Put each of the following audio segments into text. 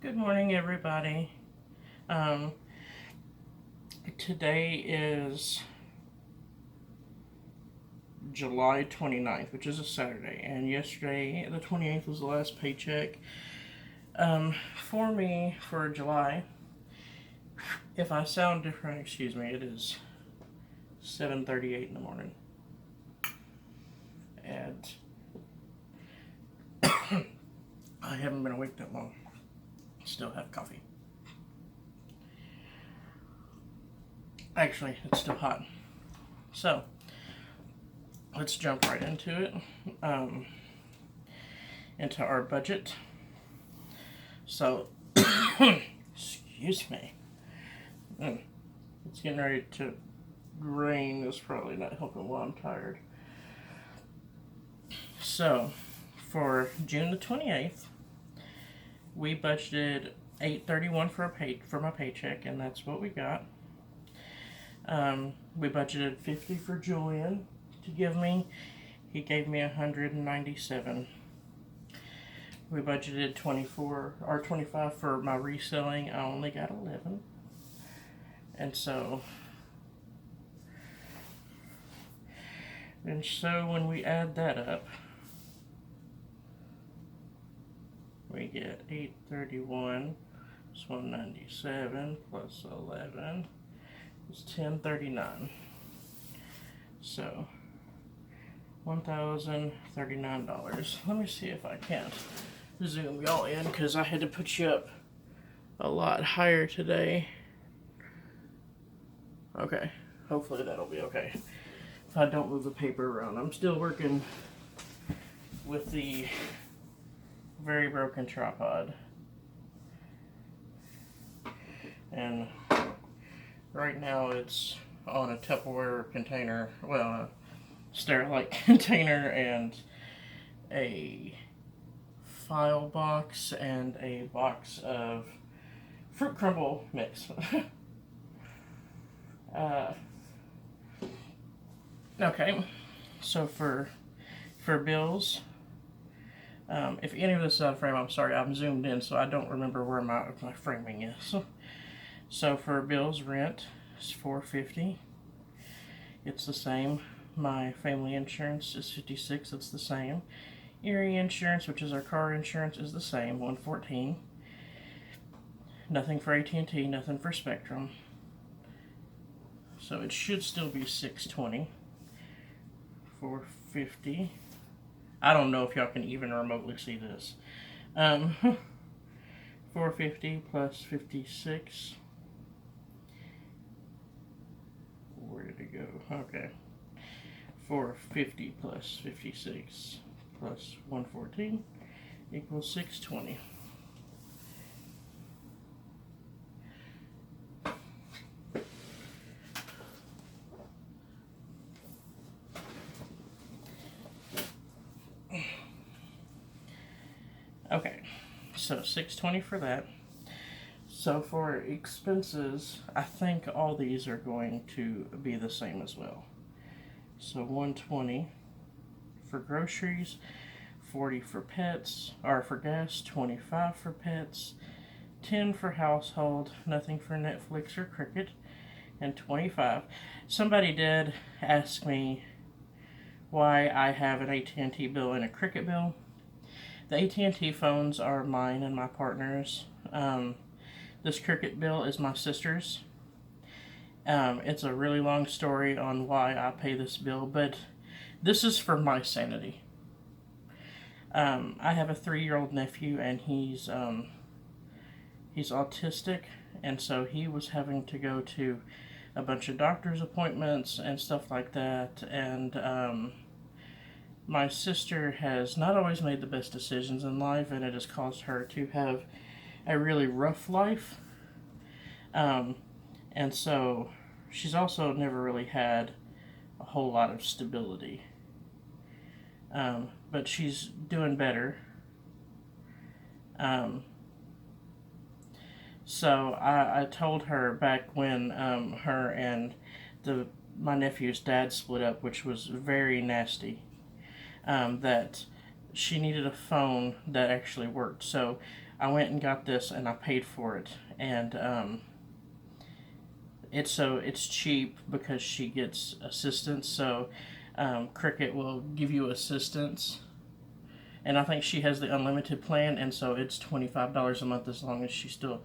Good morning, everybody. Um, Today is July 29th, which is a Saturday, and yesterday, the 28th, was the last paycheck for me for July. If I sound different, excuse me, it is 7:38 in the morning. And I haven't been awake that long. Still have coffee. Actually, it's still hot. So, let's jump right into it. Into our budget. So, excuse me. It's getting ready to rain. Is probably not helping while I'm tired. So, for June the 28th, we budgeted $831 for my paycheck, and that's what we got. We budgeted $50 for Julian to give me. He gave me $197. We budgeted $25 for my reselling. I only got $11. And so when we add that up, we get 831 plus 197 plus 11 is 1039. So $1,039. Let me see if I can't zoom y'all in, because I had to put you up a lot higher today. Okay, hopefully that'll be okay. If I don't move the paper around, I'm still working with the very broken tripod. And right now it's on a Tupperware container, well, a Sterilite container, and a file box, and a box of fruit crumble mix. Okay, so for bills, if any of this is out of frame, I'm sorry, I'm zoomed in, so I don't remember where my framing is. So for bills, rent is $450. It's the same. My family insurance is $56. It's the same. Erie insurance, which is our car insurance, is the same, $114. Nothing for AT&T, nothing for Spectrum. So it should still be $620. $450. I don't know if y'all can even remotely see this. $450 plus 56. Where did it go? Okay. $450 plus 56 plus 114 equals $620. Okay, so $620 for that. So for expenses, I think all these are going to be the same as well. So $120 for groceries, $40 for pets, or for gas, $25 for pets, $10 for household, nothing for Netflix or Cricket, and $25. Somebody did ask me why I have an AT&T bill and a Cricket bill. The AT&T phones are mine and my partner's. This Cricket bill is my sister's. It's a really long story on why I pay this bill, but this is for my sanity. I have a 3-year-old nephew, and he's autistic, and so he was having to go to a bunch of doctor's appointments and stuff like that, and my sister has not always made the best decisions in life, and it has caused her to have a really rough life. And so she's also never really had a whole lot of stability. But she's doing better. So I told her back when her and my nephew's dad split up, which was very nasty, that she needed a phone that actually worked. So I went and got this and I paid for it, and it's cheap because she gets assistance. So Cricket will give you assistance, and I think she has the unlimited plan, and so it's $25 a month as long as she still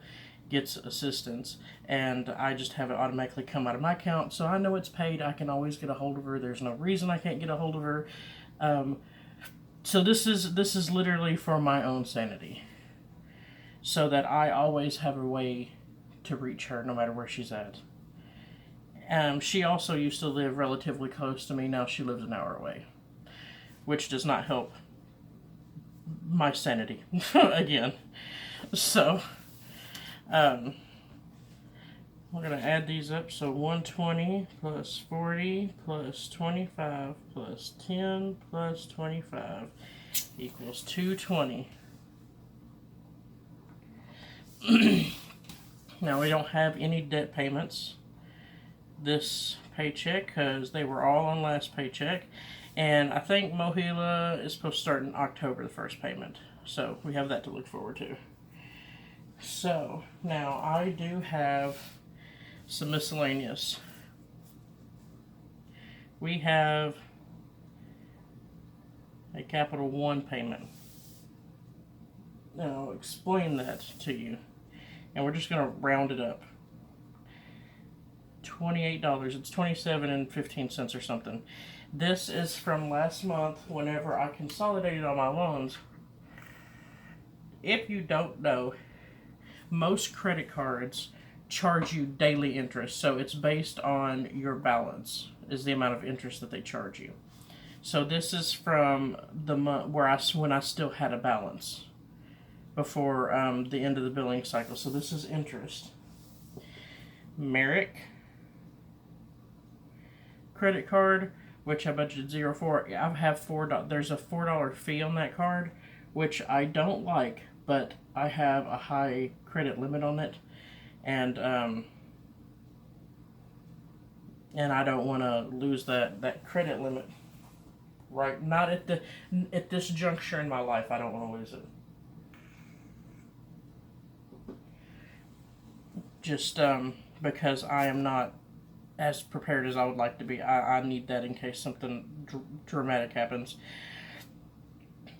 gets assistance. And I just have it automatically come out of my account, so I know it's paid. I can always get a hold of her. There's no reason I can't get a hold of her. So this is literally for my own sanity, so that I always have a way to reach her no matter where she's at. She also used to live relatively close to me. Now she lives an hour away, which does not help my sanity again. So we're going to add these up. So 120 plus 40 plus 25 plus 10 plus 25 equals 220. Now we don't have any debt payments this paycheck because they were all on last paycheck, and I think Mohila is supposed to start in October, the first payment, so we have that to look forward to. So now I do have some miscellaneous. We have a Capital One payment. Now I'll explain that to you, and we're just going to round it up. $28. It's 27.15 cents or something. This is from last month whenever I consolidated all my loans. If you don't know, most credit cards charge you daily interest, so it's based on your balance is the amount of interest that they charge you. So this is from the month when I still had a balance before the end of the billing cycle. So this is interest. Merrick credit card, which I budgeted $0 for. I have $4. There's a $4 fee on that card, which I don't like, but I have a high credit limit on it, and I don't want to lose that credit limit. Right, not at this juncture in my life. I don't want to lose it. Just because I am not as prepared as I would like to be. I need that in case something dramatic happens.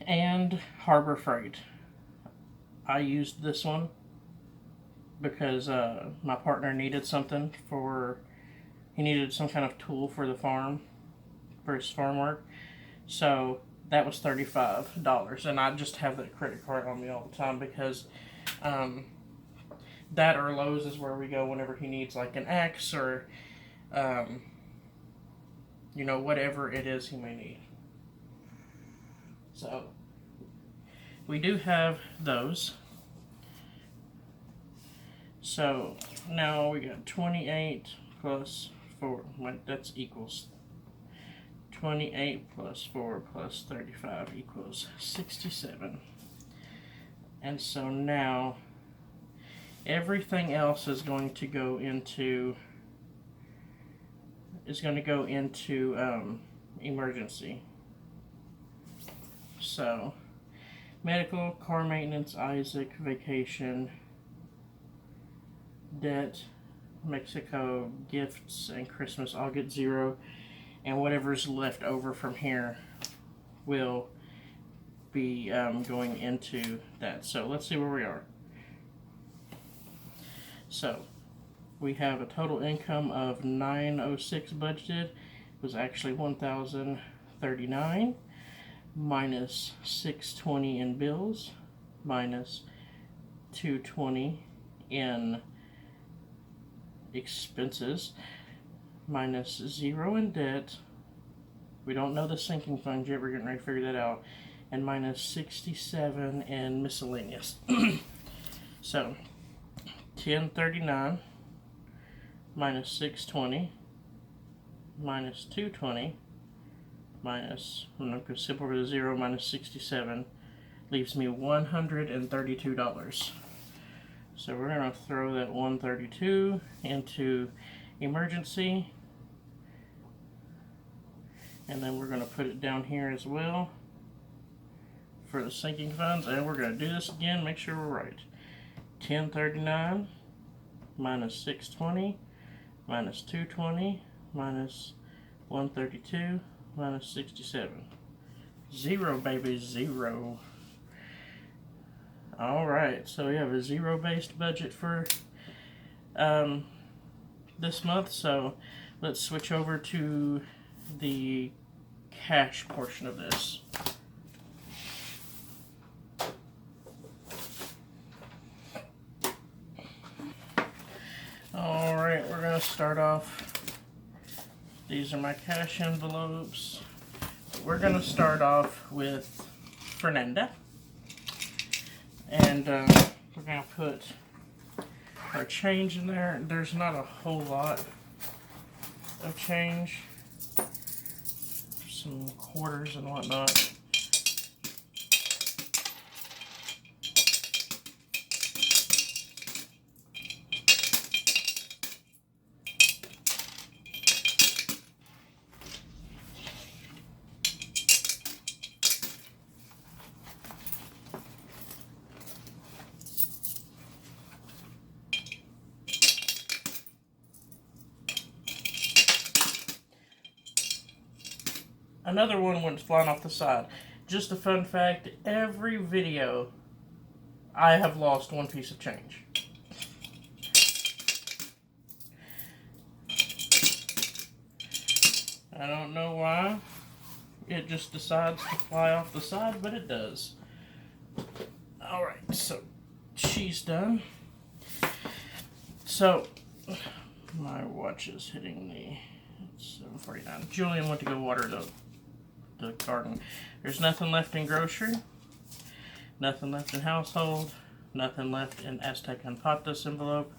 And Harbor Freight. I used this one because my partner needed something he needed some kind of tool for the farm, for his farm work. So that was $35, and I just have that credit card on me all the time because that or Lowe's is where we go whenever he needs like an axe or whatever it is he may need. So we do have those. So now we got 28 plus 4. That's equals 28 plus 4 plus 35 equals 67. And so now everything else is going to go into emergency. So medical, car maintenance, Isaac, vacation, debt, Mexico, gifts, and Christmas all get 0, and whatever's left over from here will be going into that. So let's see where we are. So we have a total income of $906 budgeted. It was actually $1,039 minus $620 in bills minus $220 in expenses minus 0 in debt. We don't know the sinking fund yet. We're getting ready to figure that out. And minus 67 in miscellaneous. So 1039 minus 620 minus 220 minus, I'm going to skip over the 0, minus 67 leaves me $132. So we're going to throw that 132 into emergency, and then we're going to put it down here as well for the sinking funds, and we're going to do this again, make sure we're right. 1039 minus 620 minus 220 minus 132 minus 67. 0, baby, 0. Alright, so we have a zero-based budget for this month, so let's switch over to the cash portion of this. Alright, we're going to start off. These are my cash envelopes. We're going to start off with Fernanda. And we're going to put our change in there. There's not a whole lot of change. Some quarters and whatnot. Another one went flying off the side. Just a fun fact, every video I have lost one piece of change. I don't know why it just decides to fly off the side, but it does. Alright, so she's done. So, my watch is hitting the 7:49. Julian went to go water the garden. There's nothing left in grocery, nothing left in household, nothing left in Aztec Unpatas envelope,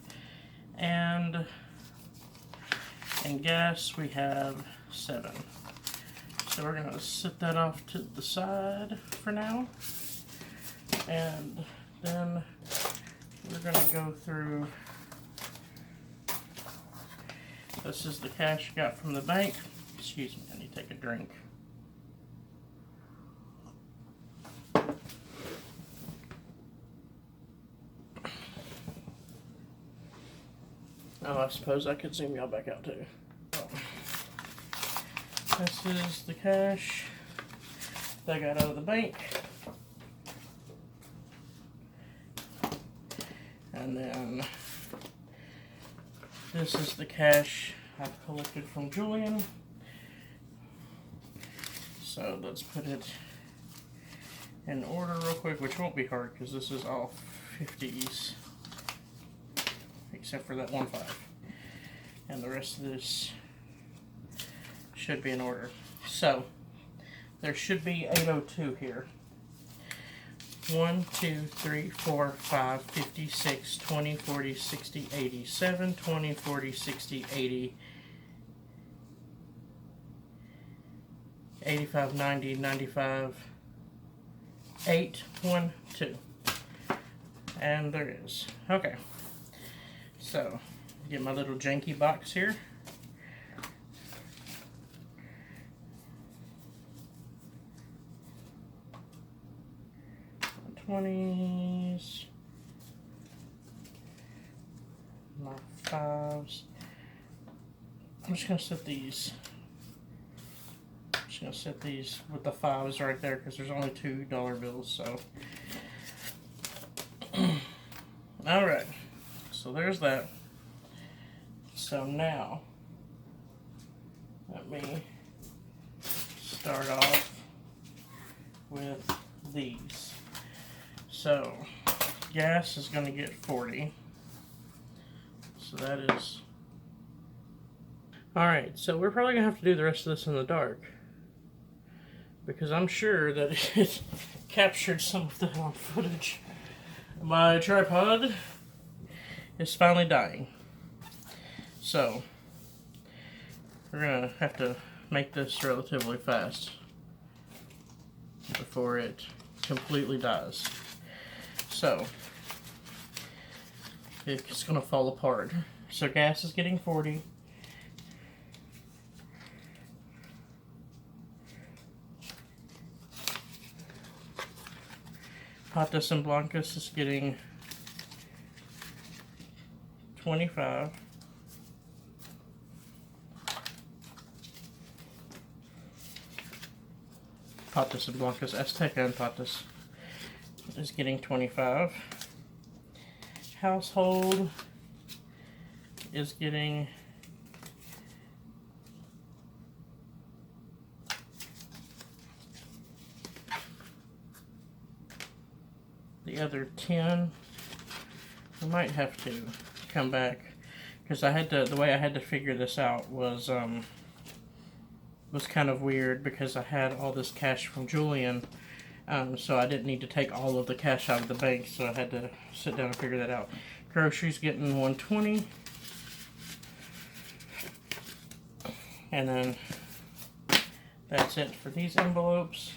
and in gas we have 7. So we're going to set that off to the side for now, and then we're going to go through. This is the cash I got from the bank. Excuse me, I need to take a drink. Oh, I suppose I could zoom y'all back out too. Oh. This is the cash that I got out of the bank. And then this is the cash I've collected from Julian. So let's put it in order real quick, which won't be hard because this is all 50s. Except for that 1.5. And the rest of this should be in order. So, there should be 802 here. 1, 2, 3, 4, 5, 56, 20, 40, 60, 80, 7, 20, 40, 60, 80, 85, 90, 95, 8, 1, 2. And there is. Okay. So, get my little janky box here. My 20s, my 5s. I'm just gonna set these. With the 5s right there because there's only $2 bills. So, all right. So there's that. So now, let me start off with these. So, gas is going to get 40. So that is... Alright, so we're probably going to have to do the rest of this in the dark. Because I'm sure that it captured some of that on footage. My tripod is finally dying. So, we're going to have to make this relatively fast before it completely dies. So, it's going to fall apart. So gas is getting 40. Patas and Blancas is getting 25. Patas and Blancas, Azteca and Patas is getting 25. Household is getting the other 10. I might have to come back because the way I had to figure this out was kind of weird because I had all this cash from Julian, so I didn't need to take all of the cash out of the bank, so I had to sit down and figure that out. Groceries getting 120, and then that's it for these envelopes.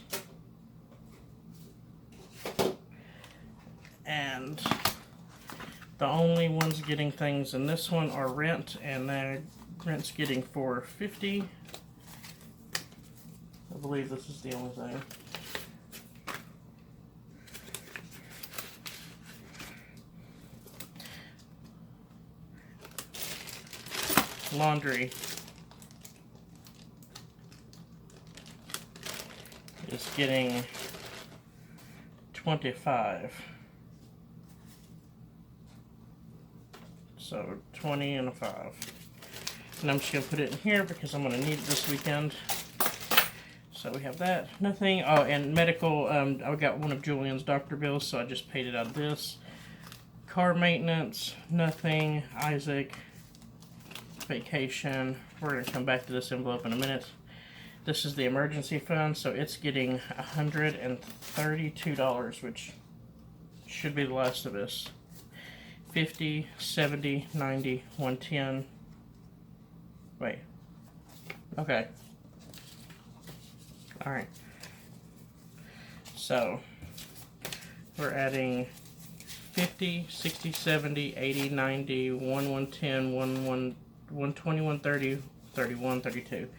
And the only ones getting things in this one are rent, and then rent's getting $450. I believe this is the only thing. Laundry is getting 25. So 20 and a 5. And I'm just going to put it in here because I'm going to need it this weekend. So we have that. Nothing. Oh, and medical. I got one of Julian's doctor bills, so I just paid it out of this. Car maintenance. Nothing. Isaac. Vacation. We're going to come back to this envelope in a minute. This is the emergency fund, so it's getting $132, which should be the last of this. 50, 70, 90, 110. Wait. Okay. Alright. So, we're adding 50, 60, 70, 80, 90, 110, 120, 130, 31, 32.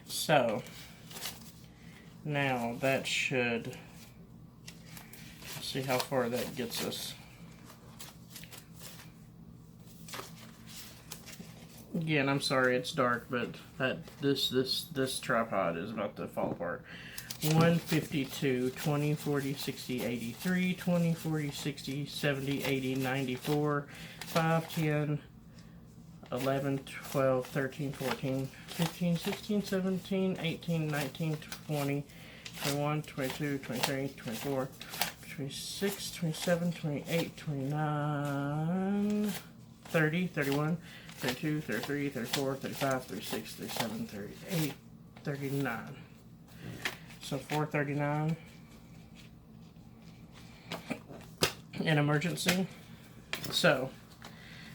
So, now that should, let's see how far that gets us. Again, I'm sorry it's dark, but this tripod is about to fall apart. 152, 20, 40, 60, 83, 20, 40, 60, 70, 80, 94, 5, 10, 11, 12, 13, 14, 15, 16, 17, 18, 19, 20, 21, 22, 23, 24, 26, 27, 28, 29, 30, 31, 32, 33, 34, 35, 36, 37, 38, 39. So 439. An emergency. So,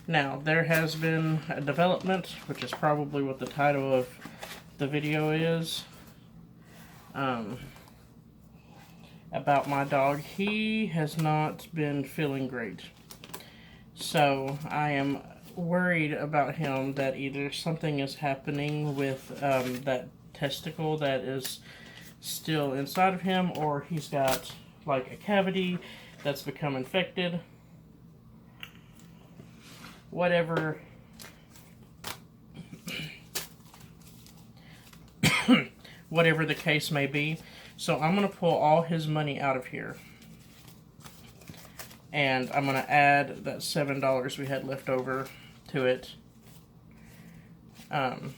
now there has been a development, which is probably what the title of the video is, about my dog. He has not been feeling great. So, I am worried about him that either something is happening with that testicle that is still inside of him, or he's got like a cavity that's become infected. Whatever whatever the case may be. So I'm going to pull all his money out of here. And I'm going to add that $7 we had left over to it. And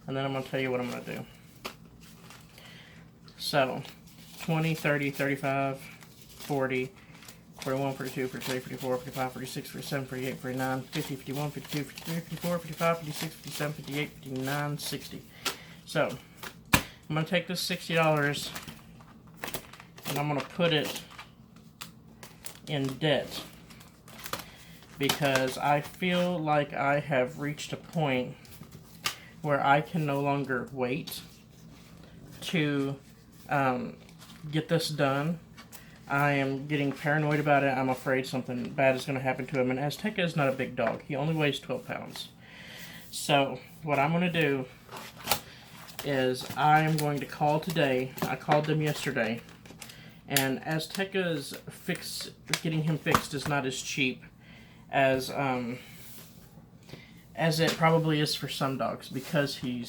then I'm going to tell you what I'm going to do. So, 20, 30, 35, 40, 41, 42, 43, 44, 45, 46, 47, 48, 49, 50, 51, 52, 53, 54, 55, 56, 57, 58, 59, 60. So, I'm going to take this $60 and I'm going to put it in debt, because I feel like I have reached a point where I can no longer wait to get this done. I am getting paranoid about it. I'm afraid something bad is going to happen to him. And Azteca is not a big dog. He only weighs 12 pounds. So what I'm going to do is I am going to call today. I called them yesterday. And Azteca's getting him fixed is not as cheap as it probably is for some dogs, because he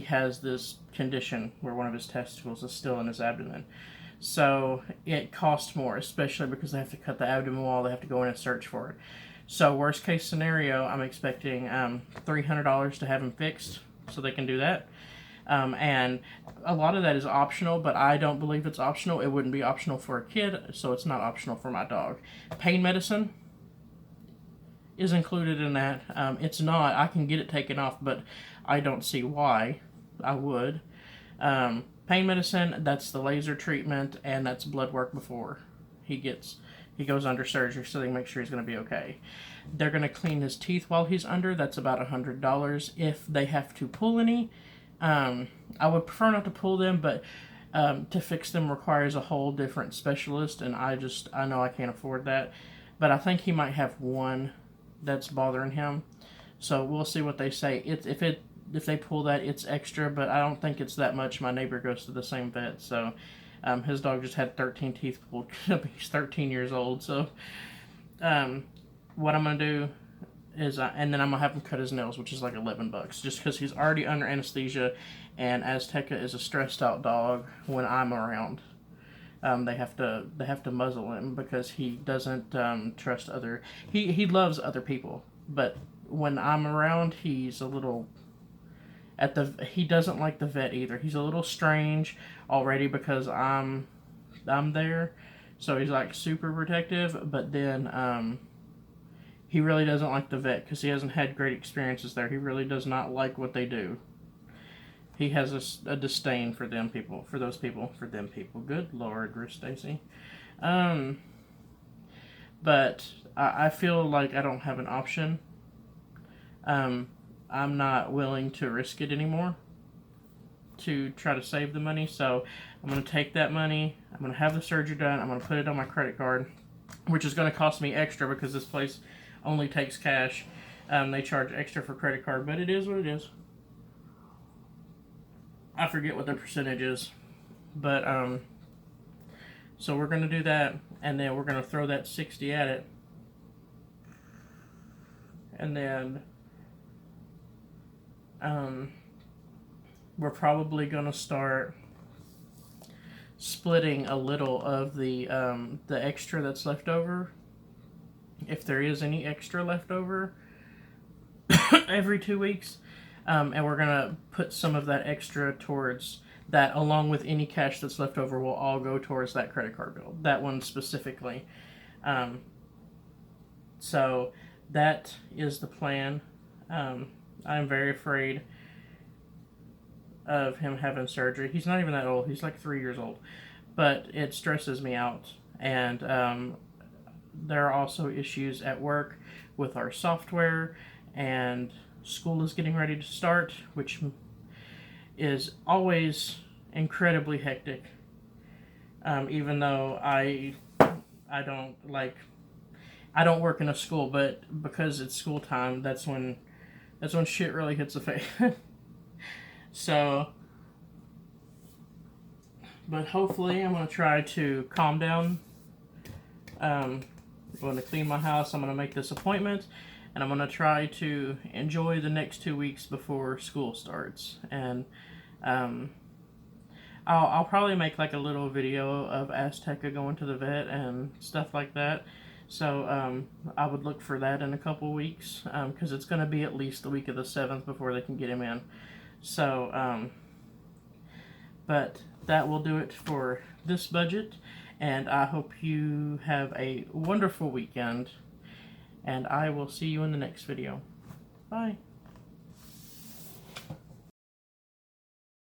has this condition where one of his testicles is still in his abdomen. So it costs more, especially because they have to cut the abdomen wall, they have to go in and search for it. So worst case scenario, I'm expecting $300 to have him fixed, so they can do that. And a lot of that is optional, but I don't believe it's optional. It wouldn't be optional for a kid, so it's not optional for my dog. Pain medicine is included in that. It's not. I can get it taken off, but I don't see why I would. Pain medicine, that's the laser treatment, and that's blood work before he goes under surgery, so they make sure he's going to be okay. They're going to clean his teeth while he's under. That's about $100. If they have to pull any, I would prefer not to pull them, but to fix them requires a whole different specialist, and I know I can't afford that. But I think he might have one that's bothering him, so we'll see what they say. If they pull that, it's extra, but I don't think it's that much. My neighbor goes to the same vet, so his dog just had 13 teeth pulled. He's 13 years old, so what I'm gonna do is, and then I'm gonna have him cut his nails, which is like $11, just because he's already under anesthesia, and Azteca is a stressed out dog when I'm around. They have to muzzle him because he doesn't trust other. He loves other people, but when I'm around, he's a little. He doesn't like the vet either. He's a little strange already because I'm there, so he's like super protective. But then he really doesn't like the vet because he hasn't had great experiences there. He really does not like what they do. He has a disdain for them people. Good Lord, Ruth Stacy. But I feel like I don't have an option. I'm not willing to risk it anymore to try to save the money. So I'm going to take that money. I'm going to have the surgery done. I'm going to put it on my credit card, which is going to cost me extra because this place only takes cash. They charge extra for credit card, but it is what it is. I forget what the percentage is. But, so we're going to do that, and then we're going to throw that 60 at it. And then we're probably going to start splitting a little of the extra that's left over, if there is any extra left over, every 2 weeks. And we're going to put some of that extra towards that, along with any cash that's left over will all go towards that credit card bill. That one specifically. So that is the plan. I'm very afraid of him having surgery. He's not even that old. He's like 3 years old. But it stresses me out. And there are also issues at work with our software, and school is getting ready to start, which is always incredibly hectic. Even though I don't work in a school, but because it's school time, that's when shit really hits the fan. So, but hopefully I'm going to try to calm down. I'm going to clean my house. I'm going to make this appointment, and I'm going to try to enjoy the next 2 weeks before school starts. And I'll probably make like a little video of Azteca going to the vet and stuff like that. So I would look for that in a couple weeks, because it's going to be at least the week of the 7th before they can get him in. So, but that will do it for this budget, and I hope you have a wonderful weekend, and I will see you in the next video. Bye.